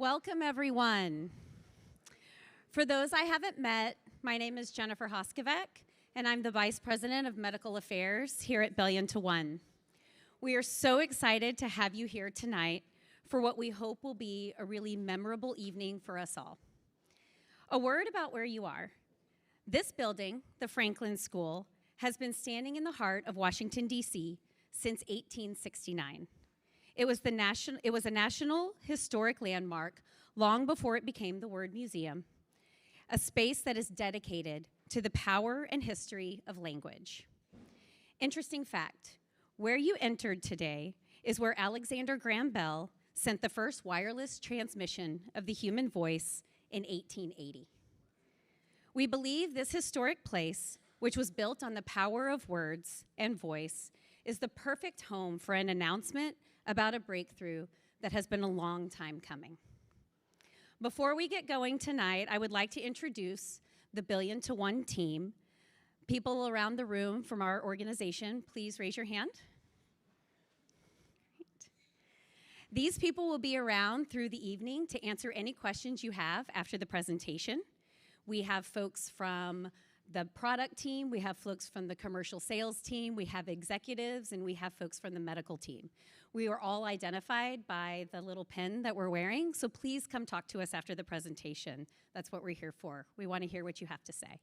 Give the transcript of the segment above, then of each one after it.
Welcome, everyone. For those I haven't met, my name is Jennifer Hoskevec, and I'm the Vice President of Medical Affairs here at BillionToOne. We are so excited to have you here tonight for what we hope will be a really memorable evening for us all. A word about where you are. This building, the Franklin School, has been standing in the heart of Washington, D.C. since 1869. It was a national historic landmark long before it became the word museum, a space that is dedicated to the power and history of language. Interesting fact, where you entered today is where Alexander Graham Bell sent the first wireless transmission of the human voice in 1880. We believe this historic place, which was built on the power of words and voice, is the perfect home for an announcement about a breakthrough that has been a long time coming. Before we get going tonight, I would like to introduce the BillionToOne team. People around the room from our organization, please raise your hand. Great. These people will be around through the evening to answer any questions you have after the presentation. We have folks from the product team, we have folks from the commercial sales team, we have executives, and we have folks from the medical team. We are all identified by the little pin that we're wearing, so please come talk to us after the presentation. That's what we're here for. We want to hear what you have to say.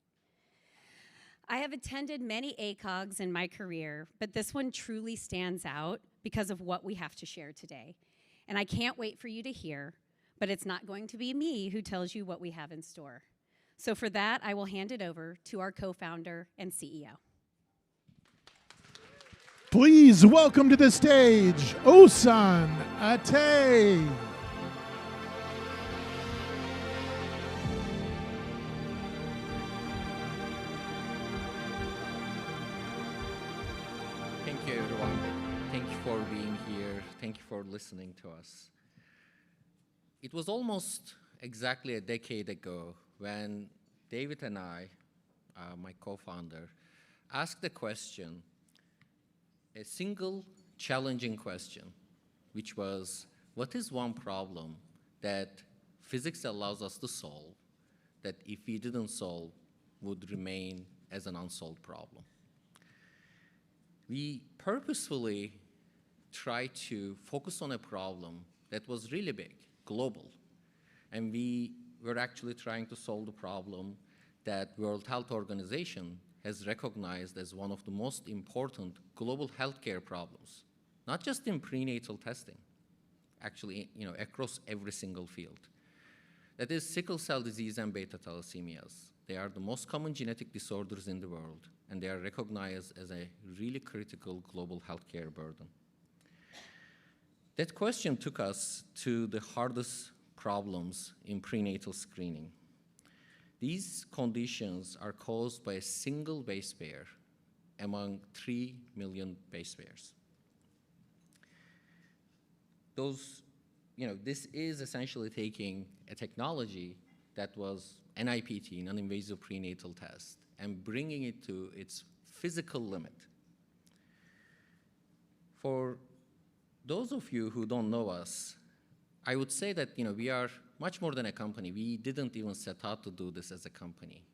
I have attended many ACOGs in my career, but this one truly stands out because of what we have to share today. And I can't wait for you to hear, but it's not going to be me who tells you what we have in store. So for that, I will hand it over to our co-founder and CEO. Please welcome to the stage, Osan Ate. Thank you, everyone. Thank you for being here. Thank you for listening to us. It was almost exactly a decade ago when David and I, my co-founder, asked the question, a single challenging question, which was, what is one problem that physics allows us to solve that if we didn't solve would remain as an unsolved problem? We purposefully tried to focus on a problem that was really big, global, and we we're actually trying to solve the problem that World Health Organization has recognized as one of the most important global healthcare problems, not just in prenatal testing, actually, across every single field. That is sickle cell disease and beta thalassemias. They are the most common genetic disorders in the world, and they are recognized as a really critical global healthcare burden. That question took us to the hardest problems in prenatal screening. These conditions are caused by a single base pair among 3 million base pairs. This is essentially taking a technology that was NIPT, non-invasive prenatal test, and bringing it to its physical limit. For those of you who don't know us, I would say that we are much more than a company. We didn't even set out to do this as a company.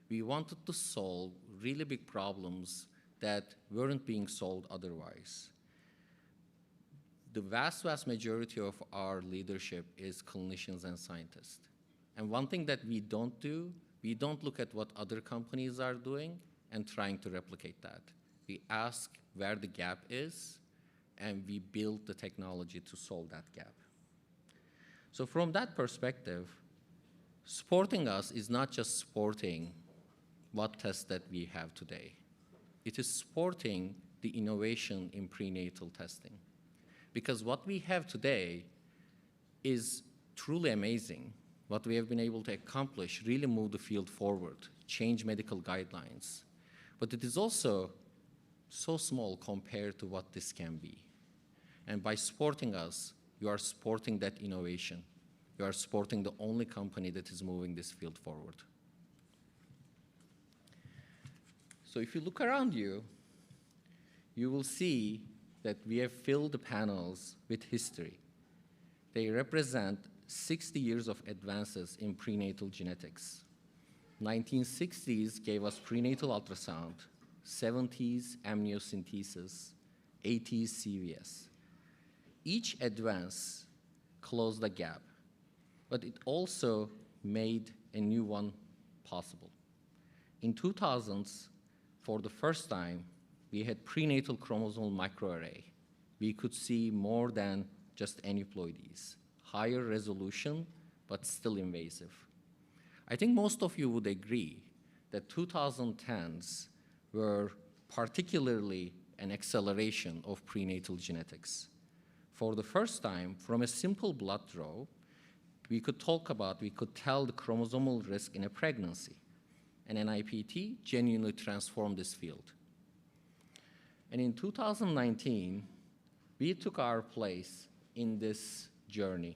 We wanted to solve really big problems that weren't being solved otherwise. The vast, vast majority of our leadership is clinicians and scientists. And one thing that we don't do, we don't look at what other companies are doing and trying to replicate that. We ask where the gap is, and we build the technology to solve that gap. So from that perspective, supporting us is not just supporting what tests that we have today. It is supporting the innovation in prenatal testing. Because what we have today is truly amazing. What we have been able to accomplish really move the field forward, change medical guidelines. But it is also so small compared to what this can be. And by supporting us, you are supporting that innovation. You are supporting the only company that is moving this field forward. So if you look around you, you will see that we have filled the panels with history. They represent 60 years of advances in prenatal genetics. 1960s gave us prenatal ultrasound, 70s amniocentesis, 80s CVS. Each advance closed the gap, but it also made a new one possible. In 2000s, for the first time, we had prenatal chromosomal microarray. We could see more than just aneuploidies, higher resolution, but still invasive. I think most of you would agree that 2010s were particularly an acceleration of prenatal genetics. For the first time, from a simple blood draw, we could tell the chromosomal risk in a pregnancy. And NIPT genuinely transformed this field. And in 2019, we took our place in this journey.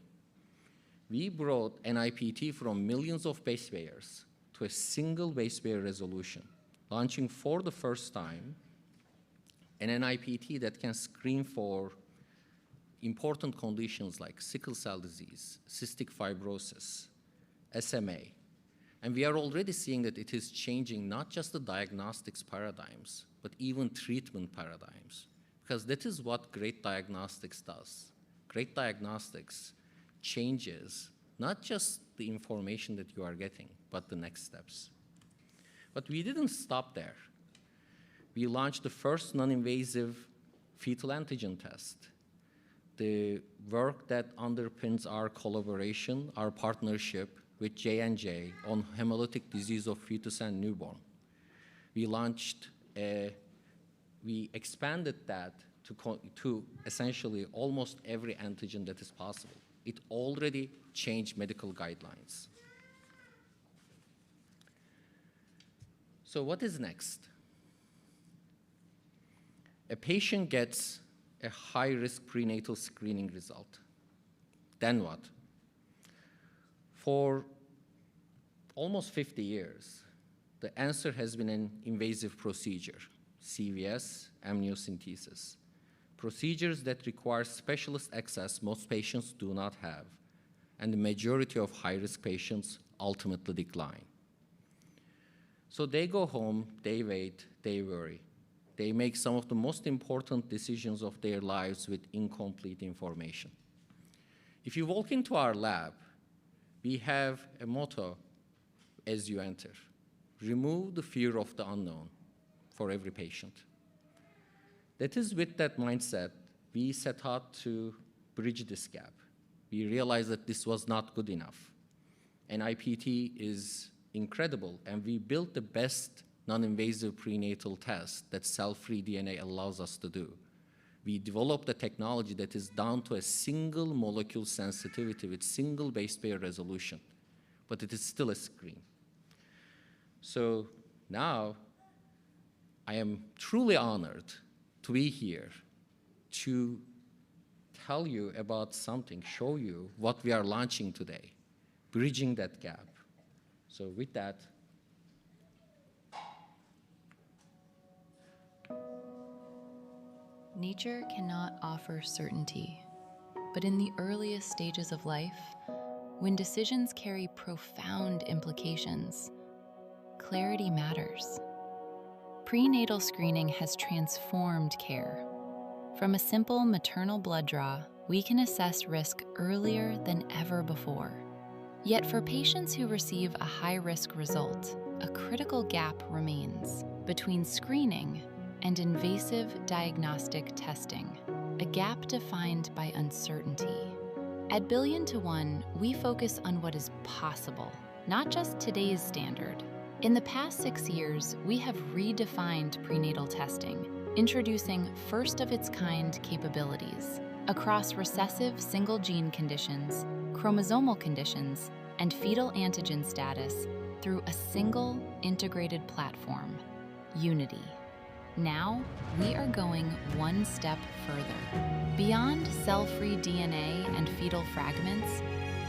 We brought NIPT from millions of base pairs to a single base pair resolution, launching for the first time an NIPT that can screen for important conditions like sickle cell disease, cystic fibrosis, SMA. And we are already seeing that it is changing not just the diagnostics paradigms, but even treatment paradigms. Because that is what great diagnostics does. Great diagnostics changes not just the information that you are getting, but the next steps. But we didn't stop there. We launched the first non-invasive fetal antigen test. The work that underpins our collaboration, our partnership with J&J on hemolytic disease of fetus and newborn. We expanded that to essentially almost every antigen that is possible. It already changed medical guidelines. So what is next? A patient gets a high-risk prenatal screening result. Then what? For almost 50 years, the answer has been an invasive procedure, CVS, amniocentesis. Procedures that require specialist access most patients do not have, and the majority of high-risk patients ultimately decline. So they go home, they wait, they worry. They make some of the most important decisions of their lives with incomplete information. If you walk into our lab, we have a motto as you enter: remove the fear of the unknown for every patient. That is with that mindset, we set out to bridge this gap. We realized that this was not good enough. And IPT is incredible, and we built the best non-invasive prenatal test that cell-free DNA allows us to do. We developed a technology that is down to a single molecule sensitivity with single base pair resolution, but it is still a screen. So now I am truly honored to be here to tell you about something, show you what we are launching today, bridging that gap. So with that, nature cannot offer certainty, but in the earliest stages of life, when decisions carry profound implications, clarity matters. Prenatal screening has transformed care. From a simple maternal blood draw, we can assess risk earlier than ever before. Yet for patients who receive a high-risk result, a critical gap remains between screening and invasive diagnostic testing, a gap defined by uncertainty. At BillionToOne, we focus on what is possible, not just today's standard. In the past 6 years, we have redefined prenatal testing, introducing first-of-its-kind capabilities across recessive single-gene conditions, chromosomal conditions, and fetal antigen status through a single integrated platform, Unity. Now, we are going one step further, beyond cell-free DNA and fetal fragments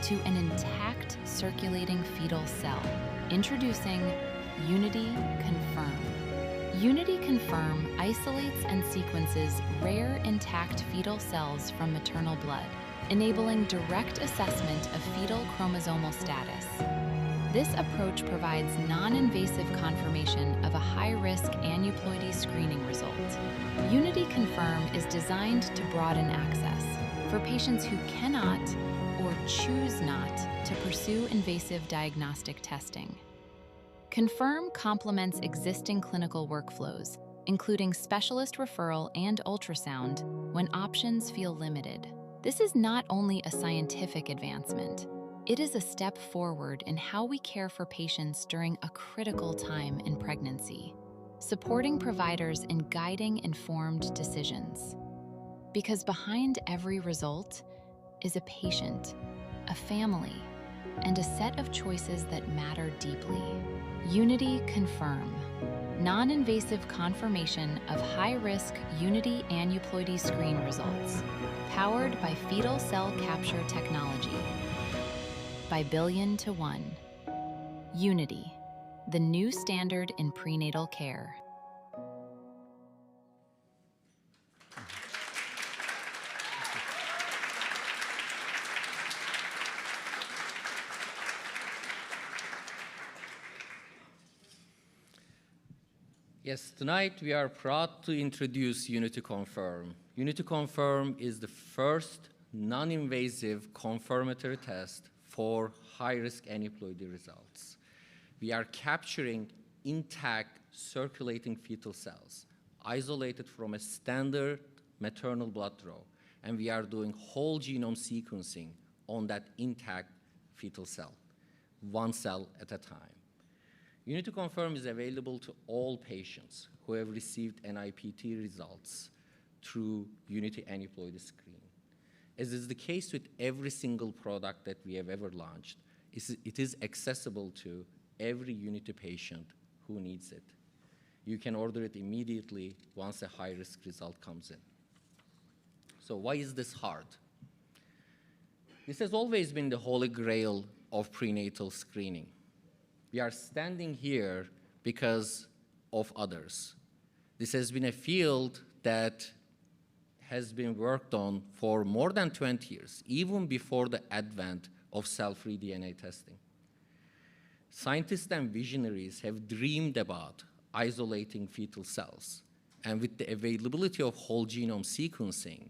to an intact circulating fetal cell. Introducing Unity Confirm. Unity Confirm isolates and sequences rare intact fetal cells from maternal blood, enabling direct assessment of fetal chromosomal status. This approach provides non-invasive confirmation of a high-risk aneuploidy screening result. Unity Confirm is designed to broaden access for patients who cannot or choose not to pursue invasive diagnostic testing. Confirm complements existing clinical workflows, including specialist referral and ultrasound, when options feel limited. This is not only a scientific advancement, it is a step forward in how we care for patients during a critical time in pregnancy, supporting providers in guiding informed decisions. Because behind every result is a patient, a family, and a set of choices that matter deeply. Unity Confirm, non-invasive confirmation of high-risk Unity aneuploidy screen results, powered by fetal cell capture technology. By BillionToOne. Unity, the new standard in prenatal care. Yes, tonight we are proud to introduce Unity Confirm. Unity Confirm is the first non-invasive confirmatory test for high-risk aneuploidy results. We are capturing intact circulating fetal cells, isolated from a standard maternal blood draw, and we are doing whole genome sequencing on that intact fetal cell, one cell at a time. Unity Confirm is available to all patients who have received NIPT results through Unity Aneuploidy Screen. As is the case with every single product that we have ever launched, it is accessible to every Unity patient who needs it. You can order it immediately once a high-risk result comes in. So why is this hard? This has always been the holy grail of prenatal screening. We are standing here because of others. This has been a field that has been worked on for more than 20 years, even before the advent of cell-free DNA testing. Scientists and visionaries have dreamed about isolating fetal cells, and with the availability of whole genome sequencing,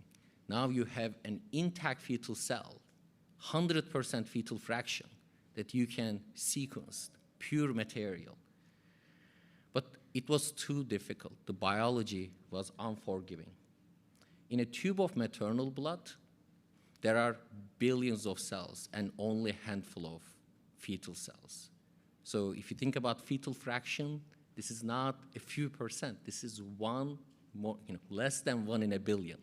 now you have an intact fetal cell, 100% fetal fraction, that you can sequence, pure material. But it was too difficult. The biology was unforgiving. In a tube of maternal blood, there are billions of cells and only a handful of fetal cells. So if you think about fetal fraction, this is not a few percent. This is less than 1 in a billion.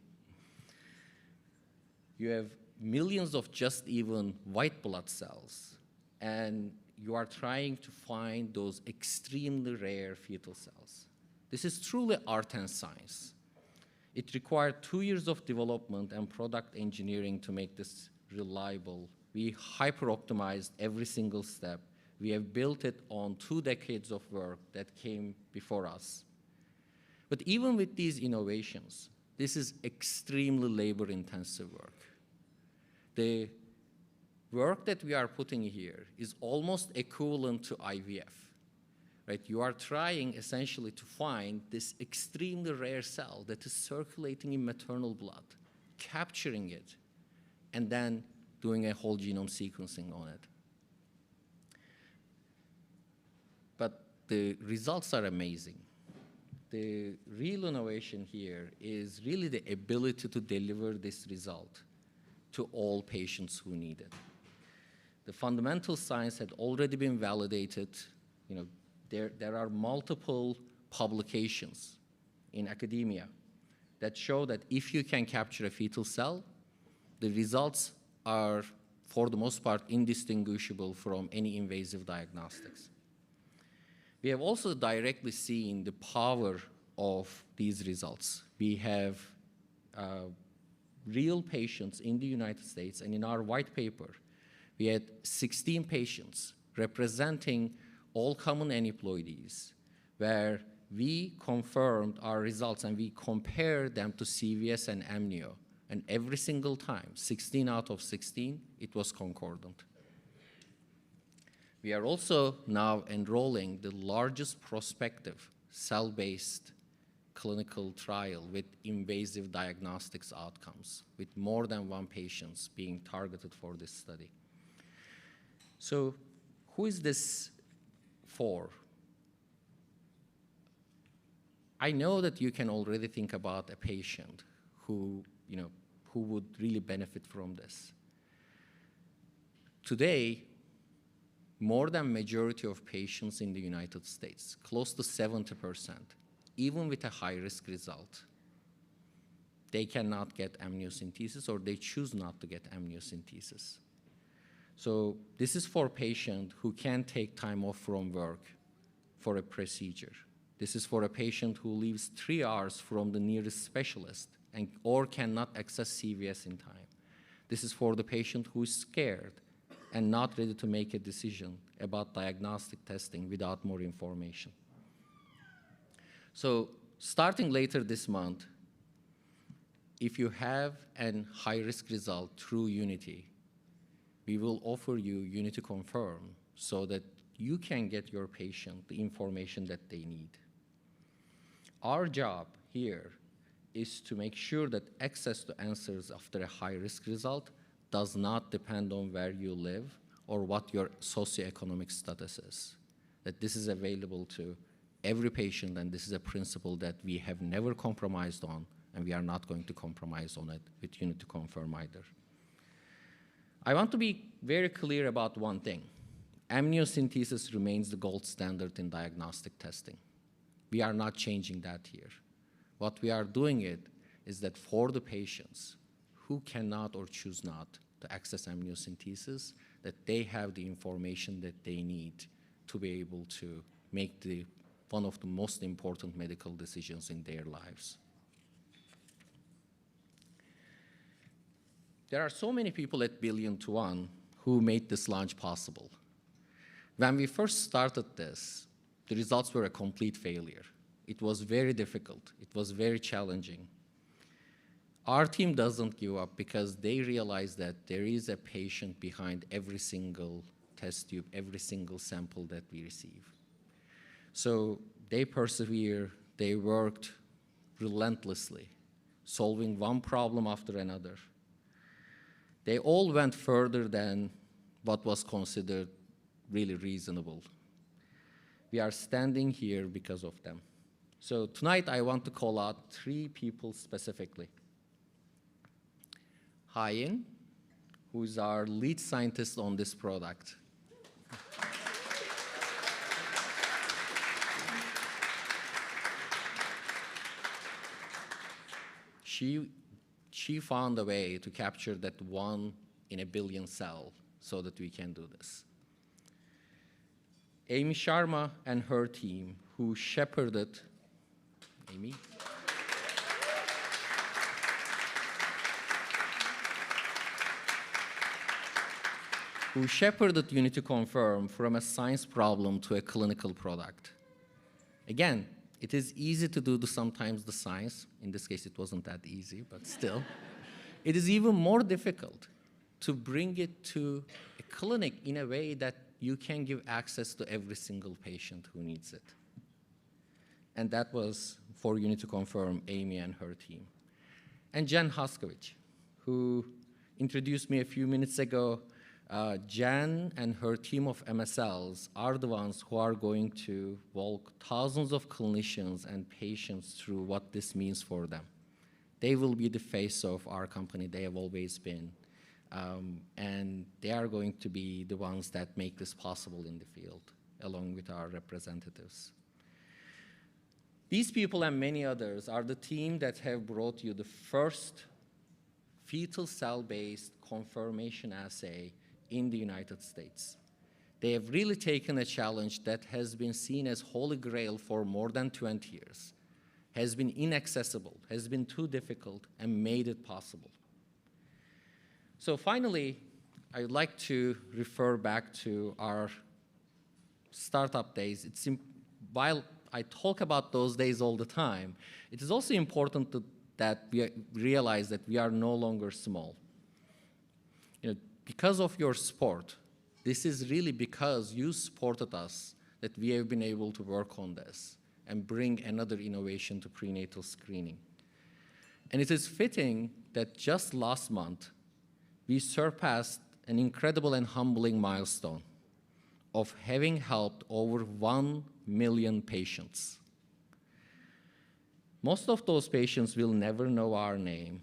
you have millions of just even white blood cells, and you are trying to find those extremely rare fetal cells. This is truly art and science. It required 2 years of development and product engineering to make this reliable. We hyper-optimized every single step. We have built it on 2 decades of work that came before us. But even with these innovations, this is extremely labor-intensive work. The work that we are putting here is almost equivalent to IVF, right? You are trying essentially to find this extremely rare cell that is circulating in maternal blood, capturing it, and then doing a whole genome sequencing on it. But the results are amazing. The real innovation here is really the ability to deliver this result to all patients who need it. The fundamental science had already been validated. You know, there are multiple publications in academia that show that if you can capture a fetal cell, the results are, for the most part, indistinguishable from any invasive diagnostics. We have also directly seen the power of these results. We have real patients in the United States, and in our white paper, we had 16 patients representing all common aneuploidies, where we confirmed our results and we compared them to CVS and amnio. And every single time, 16 out of 16, it was concordant. We are also now enrolling the largest prospective cell-based clinical trial with invasive diagnostics outcomes, with more than 1 patient being targeted for this study. So who is this for? I know that you can already think about a patient who would really benefit from this. Today, more than majority of patients in the United States, close to 70%, even with a high-risk result, they cannot get amniocentesis, or they choose not to get amniocentesis. So this is for patients who can't take time off from work for a procedure. This is for a patient who lives 3 hours from the nearest specialist or cannot access CVS in time. This is for the patient who is scared and not ready to make a decision about diagnostic testing without more information. So starting later this month, if you have a high-risk result through Unity, we will offer you Unity Confirm so that you can get your patient the information that they need. Our job here is to make sure that access to answers after a high-risk result does not depend on where you live or what your socioeconomic status is, that this is available to every patient, and this is a principle that we have never compromised on, and we are not going to compromise on it with Unity Confirm either. I want to be very clear about one thing. Amniocentesis remains the gold standard in diagnostic testing. We are not changing that here. What we are doing is that for the patients who cannot or choose not to access amniocentesis, that they have the information that they need to be able to make one of the most important medical decisions in their lives. There are so many people at BillionToOne who made this launch possible. When we first started this, the results were a complete failure. It was very difficult. It was very challenging. Our team doesn't give up because they realize that there is a patient behind every single test tube, every single sample that we receive. So they persevere, they worked relentlessly, solving one problem after another. They all went further than what was considered really reasonable. We are standing here because of them. So tonight I want to call out 3 people specifically. Hayin, who is our lead scientist on this product. She she found a way to capture that 1 in a billion cell so that we can do this. Amy Sharma and her team, who shepherded, Amy? Who shepherded Unity Confirm from a science problem to a clinical product. Again, it is easy to do sometimes the science. In this case, it wasn't that easy, but still. It is even more difficult to bring it to a clinic in a way that you can give access to every single patient who needs it. And that was, for Unity Confirm, Amy and her team. And Jen Hoskovich, who introduced me a few minutes ago. Jen and her team of MSLs are the ones who are going to walk thousands of clinicians and patients through what this means for them. They will be the face of our company. They have always been. And they are going to be the ones that make this possible in the field, along with our representatives. These people and many others are the team that have brought you the first fetal cell-based confirmation assay in the United States. They have really taken a challenge that has been seen as holy grail for more than 20 years, has been inaccessible, has been too difficult, and made it possible. So finally, I would like to refer back to our startup days. While I talk about those days all the time, it is also important that we realize that we are no longer small. Because of your support, this is really because you supported us that we have been able to work on this and bring another innovation to prenatal screening. And it is fitting that just last month, we surpassed an incredible and humbling milestone of having helped over 1 million patients. Most of those patients will never know our name,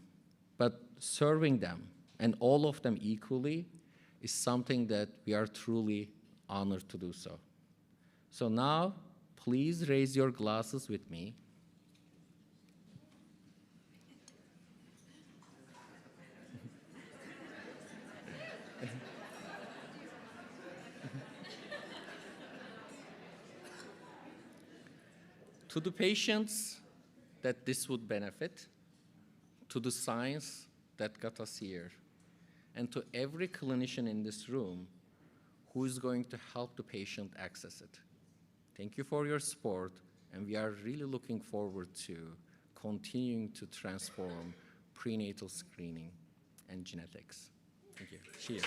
but serving them, and all of them equally, is something that we are truly honored to do so. So now, please raise your glasses with me. To the patients that this would benefit, to the science that got us here, and to every clinician in this room who is going to help the patient access it. Thank you for your support, and we are really looking forward to continuing to transform prenatal screening and genetics. Thank you. Cheers.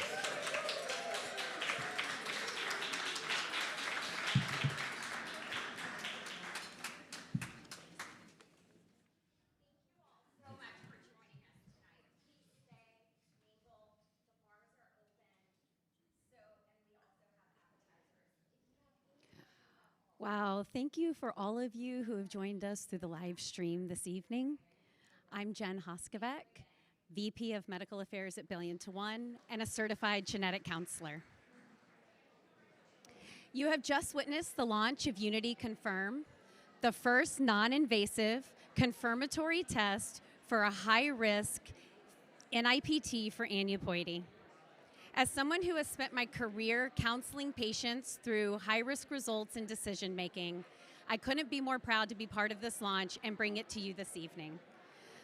Wow, thank you for all of you who have joined us through the live stream this evening. I'm Jen Hoskovich, VP of Medical Affairs at BillionToOne and a certified genetic counselor. You have just witnessed the launch of Unity Confirm, the first non-invasive confirmatory test for a high-risk NIPT for aneuploidy. As someone who has spent my career counseling patients through high-risk results and decision-making, I couldn't be more proud to be part of this launch and bring it to you this evening.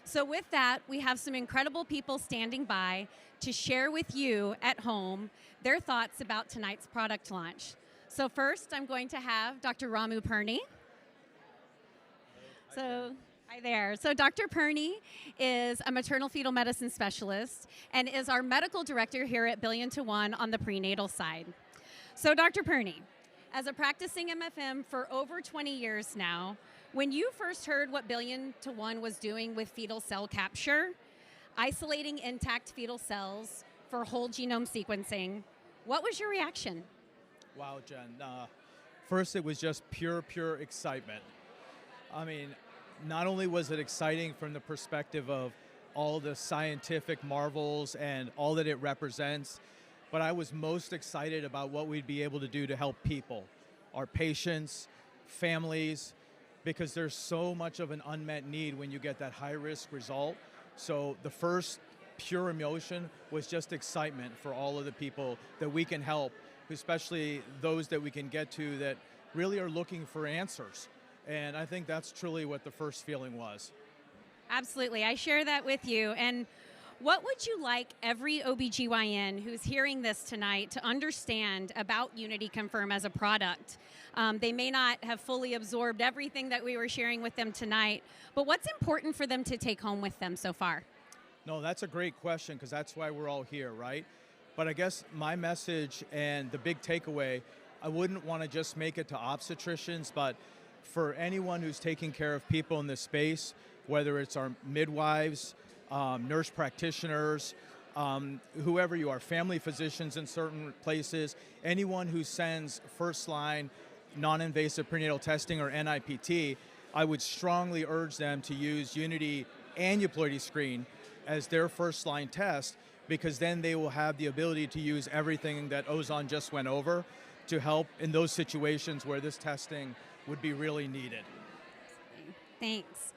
So with that, we have some incredible people standing by to share with you at home their thoughts about tonight's product launch. So first, I'm going to have Dr. Ramu Purney. Hi there. So Dr. Purney is a maternal fetal medicine specialist and is our medical director here at BillionToOne on the prenatal side. So Dr. Purney, as a practicing MFM for over 20 years now, when you first heard what BillionToOne was doing with fetal cell capture, isolating intact fetal cells for whole genome sequencing, what was your reaction? Wow, Jen. First, it was just pure excitement. I mean, not only was it exciting from the perspective of all the scientific marvels and all that it represents, but I was most excited about what we'd be able to do to help people, our patients, families, because there's so much of an unmet need when you get that high-risk result So the first pure emotion was just excitement for all of the people that we can help, especially those that we can get to that really are looking for answers. And I think that's truly what the first feeling was. Absolutely. I share that with you. And what would you like every OBGYN who's hearing this tonight to understand about Unity Confirm as a product? They may not have fully absorbed everything that we were sharing with them tonight, but what's important for them to take home with them so far? No, that's a great question, because that's why we're all here, right? But I guess my message and the big takeaway, I wouldn't want to just make it to obstetricians, but for anyone who's taking care of people in this space, whether it's our midwives, nurse practitioners, whoever you are, family physicians in certain places, anyone who sends first-line non-invasive prenatal testing or NIPT, I would strongly urge them to use Unity Aneuploidy Screen as their first-line test, because then they will have the ability to use everything that Ozan just went over to help in those situations where this testing would be really needed. Thanks.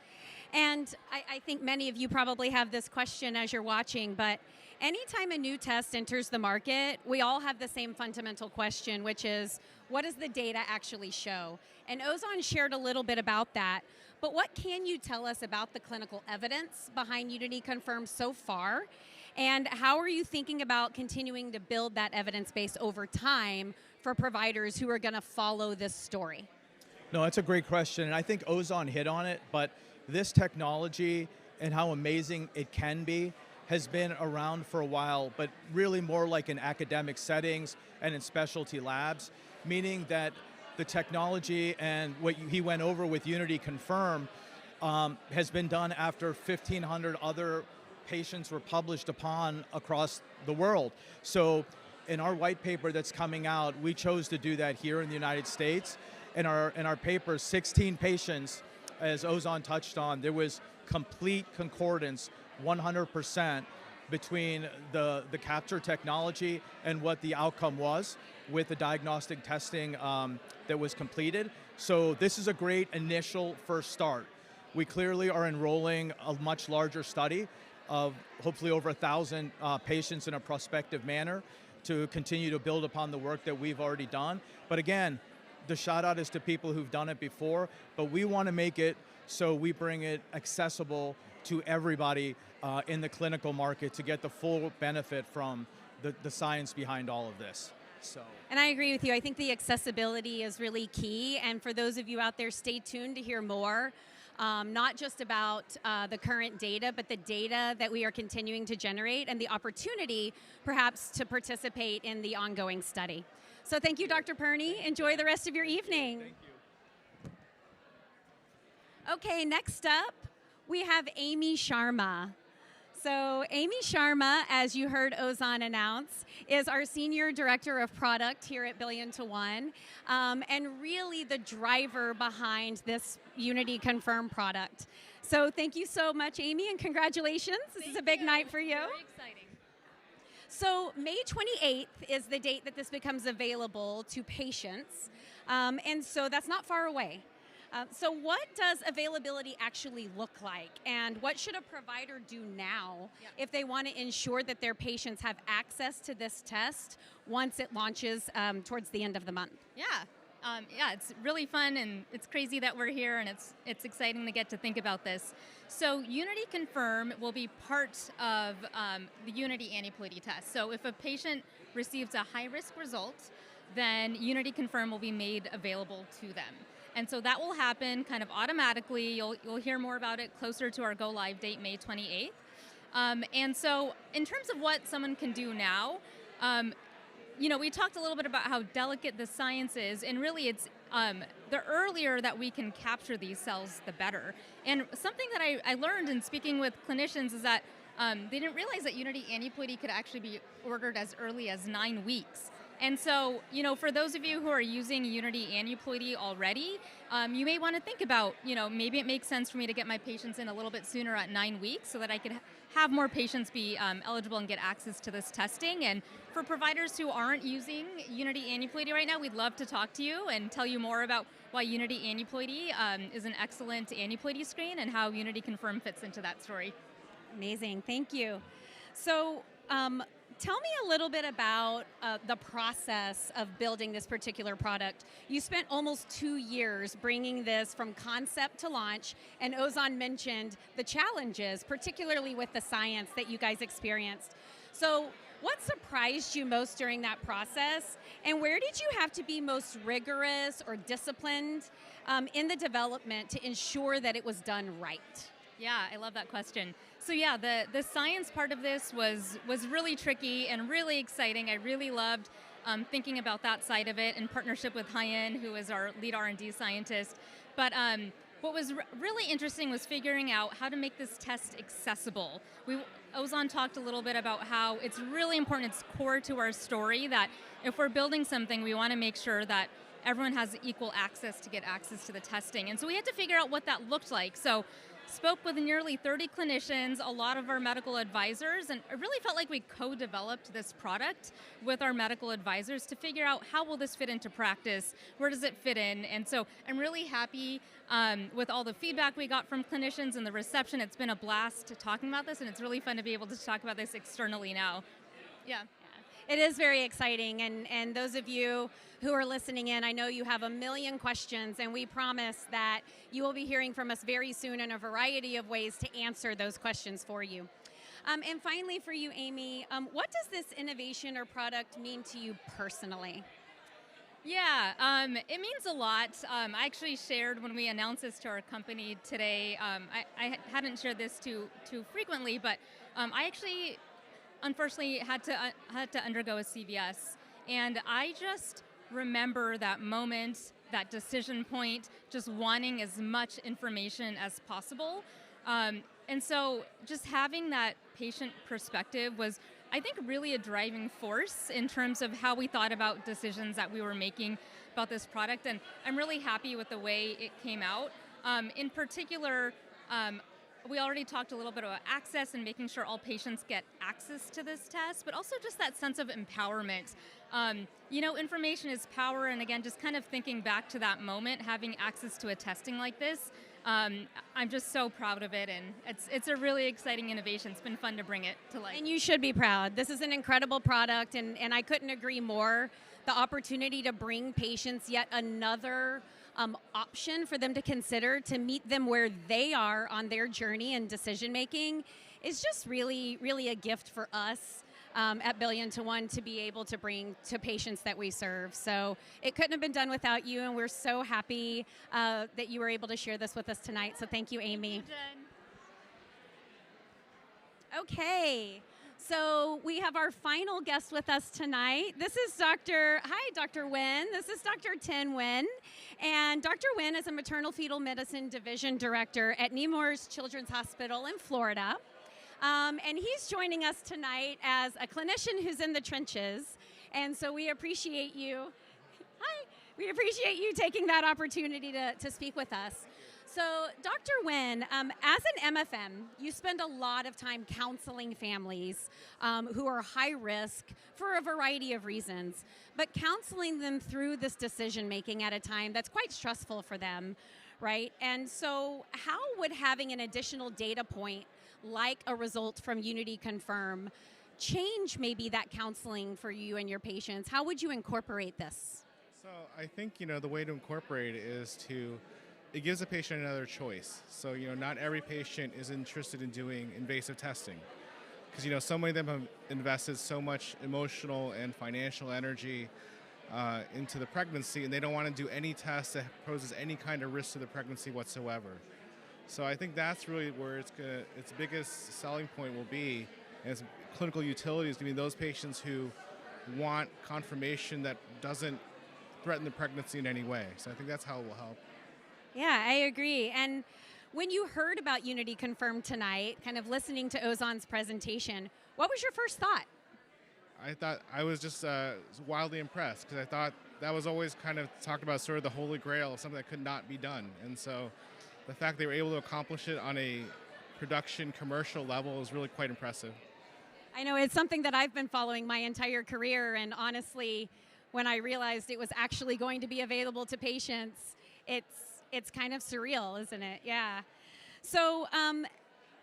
And I think many of you probably have this question as you're watching, but anytime a new test enters the market, we all have the same fundamental question, which is, what does the data actually show? And Ozan shared a little bit about that, but what can you tell us about the clinical evidence behind Unity Confirm so far? And how are you thinking about continuing to build that evidence base over time for providers who are going to follow this story? No, that's a great question, and I think Ozan hit on it, but this technology and how amazing it can be has been around for a while, but really more like in academic settings and in specialty labs, meaning that the technology and what he went over with Unity Confirm has been done after 1,500 other patients were published upon across the world. So in our white paper that's coming out, we chose to do that here in the United States. In our paper, 16 patients, as Ozan touched on, there was complete concordance, 100%, between the capture technology and what the outcome was with the diagnostic testing that was completed. So this is a great initial first start. We clearly are enrolling a much larger study of hopefully over 1,000 patients in a prospective manner to continue to build upon the work that we've already done. But again, the shout out is to people who've done it before, but we want to make it so we bring it accessible to everybody in the clinical market to get the full benefit from the science behind all of this. So. And I agree with you. I think the accessibility is really key. And for those of you out there, stay tuned to hear more, not just about the current data, but the data that we are continuing to generate and the opportunity perhaps to participate in the ongoing study. So thank you, Dr. Perney. Enjoy the rest of your evening. Thank you. Okay, next up, we have Amy Sharma. So Amy Sharma, as you heard Ozan announce, is our Senior Director of Product here at BillionToOne, and really the driver behind this Unity Confirm product. So thank you so much, Amy, and congratulations. This is a big night for you. Very exciting. So May 28th is the date that this becomes available to patients, and so that's not far away. So what does availability actually look like, and what should a provider do now if they want to ensure that their patients have access to this test once it launches towards the end of the month? Yeah, it's really fun, and it's crazy that we're here, and it's exciting to get to think about this. So Unity Confirm will be part of the Unity Aneuploidy test. So if a patient receives a high-risk result, then Unity Confirm will be made available to them. And so that will happen kind of automatically. You'll hear more about it closer to our go live date, May 28th. And so in terms of what someone can do now, we talked a little bit about how delicate the science is, and really it's the earlier that we can capture these cells, the better. And something that I learned in speaking with clinicians is that they didn't realize that Unity Aneuploidy could actually be ordered as early as 9 weeks. And so, for those of you who are using Unity Aneuploidy already, you may want to think about, maybe it makes sense for me to get my patients in a little bit sooner at 9 weeks so that I could have more patients be eligible and get access to this testing. And for providers who aren't using Unity Aneuploidy right now, we'd love to talk to you and tell you more about why Unity Aneuploidy is an excellent aneuploidy screen and how Unity Confirm fits into that story. Amazing. Thank you. So, tell me a little bit about the process of building this particular product. You spent almost 2 years bringing this from concept to launch, and Ozan mentioned the challenges, particularly with the science that you guys experienced. So, what surprised you most during that process, and where did you have to be most rigorous or disciplined in the development to ensure that it was done right? Yeah, I love that question. So yeah, the science part of this was really tricky and really exciting. I really loved thinking about that side of it in partnership with Hyen, who is our lead R&D scientist. But what was really interesting was figuring out how to make this test accessible. Ozan talked a little bit about how it's really important, it's core to our story, that if we're building something, we want to make sure that everyone has equal access to get access to the testing. And so we had to figure out what that looked like. So spoke with nearly 30 clinicians, a lot of our medical advisors, and it really felt like we co-developed this product with our medical advisors to figure out how will this fit into practice, where does it fit in, and so I'm really happy with all the feedback we got from clinicians and the reception. It's been a blast talking about this, and it's really fun to be able to talk about this externally now. Yeah. It is very exciting, and those of you who are listening in, I know you have a million questions, and we promise that you will be hearing from us very soon in a variety of ways to answer those questions for you. And finally for you, Amy, what does this innovation or product mean to you personally? Yeah, it means a lot. I actually shared when we announced this to our company today, I hadn't shared this too frequently, but I actually unfortunately had to undergo a CVS, and I just remember that moment, that decision point, just wanting as much information as possible. And so just having that patient perspective was, I think, really a driving force in terms of how we thought about decisions that we were making about this product. And I'm really happy with the way it came out. In particular, we already talked a little bit about access and making sure all patients get access to this test, but also just that sense of empowerment. Information is power, and again, just kind of thinking back to that moment, having access to a testing like this, I'm just so proud of it, and it's a really exciting innovation. It's been fun to bring it to life. And you should be proud. This is an incredible product, and I couldn't agree more. The opportunity to bring patients yet another option for them to consider to meet them where they are on their journey and decision making is just really, really a gift for us at BillionToOne to be able to bring to patients that we serve. So it couldn't have been done without you, and we're so happy that you were able to share this with us tonight. So thank you, Amy. Thank you, Jen. Okay. So we have our final guest with us tonight. This is Dr. Nguyen. This is Dr. Tin Nguyen. And Dr. Nguyen is a maternal fetal medicine division director at Nemours Children's Hospital in Florida. And he's joining us tonight as a clinician who's in the trenches. And so we appreciate you. Hi. We appreciate you taking that opportunity to speak with us. So, Dr. Nguyen, as an MFM, you spend a lot of time counseling families who are high risk for a variety of reasons, but counseling them through this decision making at a time that's quite stressful for them, right? And so, how would having an additional data point like a result from Unity Confirm change maybe that counseling for you and your patients? How would you incorporate this? So, I think, the way to incorporate it is it gives a patient another choice. So, not every patient is interested in doing invasive testing because, so many of them have invested so much emotional and financial energy into the pregnancy, and they don't want to do any test that poses any kind of risk to the pregnancy whatsoever. So I think that's really where its biggest selling point will be, and its clinical utility is going to be those patients who want confirmation that doesn't threaten the pregnancy in any way. So I think that's how it will help. Yeah, I agree. And when you heard about Unity Confirm tonight, kind of listening to Ozan's presentation, what was your first thought? I was just wildly impressed because I thought that was always kind of talked about sort of the holy grail of something that could not be done. And so the fact they were able to accomplish it on a production commercial level is really quite impressive. I know it's something that I've been following my entire career, and honestly, when I realized it was actually going to be available to patients, it's kind of surreal, isn't it? Yeah. So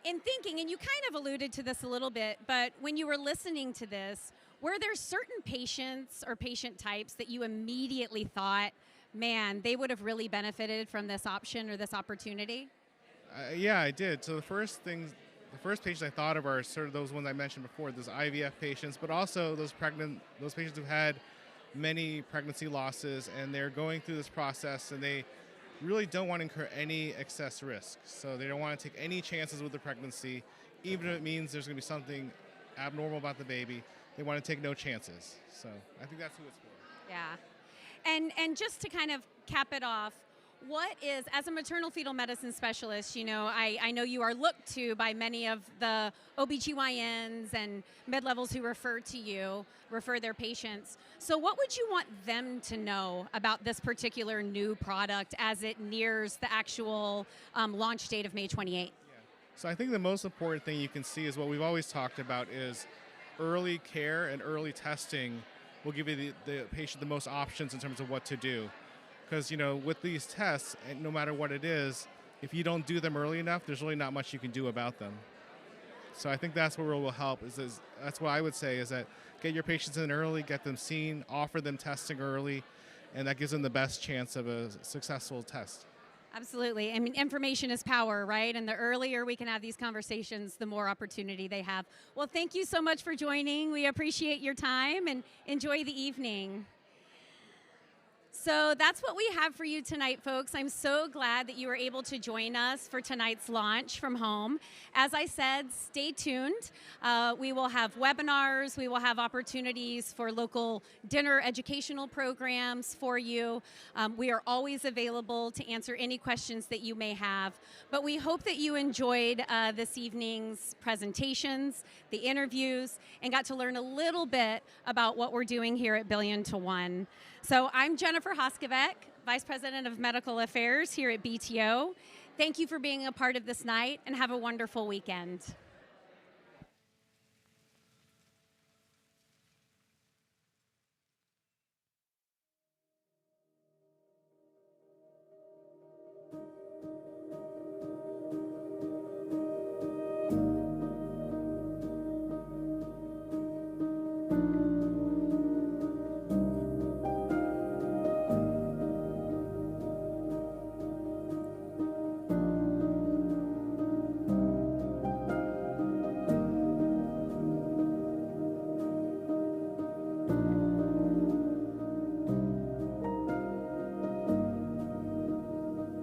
in thinking, and you kind of alluded to this a little bit, but when you were listening to this, were there certain patients or patient types that you immediately thought, man, they would have really benefited from this option or this opportunity? Yeah, I did. So the first patients I thought of are sort of those ones I mentioned before, those IVF patients, but also those patients who've had many pregnancy losses and they're going through this process and they really don't want to incur any excess risk. So they don't want to take any chances with the pregnancy, even if it means there's going to be something abnormal about the baby. They want to take no chances. So I think that's who it's for. Yeah. And just to kind of cap it off, what is, as a maternal fetal medicine specialist, I know you are looked to by many of the OBGYNs and mid-levels who refer their patients. So what would you want them to know about this particular new product as it nears the actual launch date of May 28th? Yeah. So I think the most important thing you can see is what we've always talked about is early care and early testing will give you the patient the most options in terms of what to do. Because, with these tests, and no matter what it is, if you don't do them early enough, there's really not much you can do about them. So I think that's where will help. That's what I would say is that get your patients in early, get them seen, offer them testing early, and that gives them the best chance of a successful test. Absolutely. I mean, information is power, right? And the earlier we can have these conversations, the more opportunity they have. Well, thank you so much for joining. We appreciate your time and enjoy the evening. So that's what we have for you tonight, folks. I'm so glad that you were able to join us for tonight's launch from home. As I said, stay tuned. We will have webinars. We will have opportunities for local dinner educational programs for you. We are always available to answer any questions that you may have. But we hope that you enjoyed this evening's presentations, the interviews, and got to learn a little bit about what we're doing here at BillionToOne. So I'm Jennifer Hoskevec, Vice President of Medical Affairs here at BTO. Thank you for being a part of this night and have a wonderful weekend.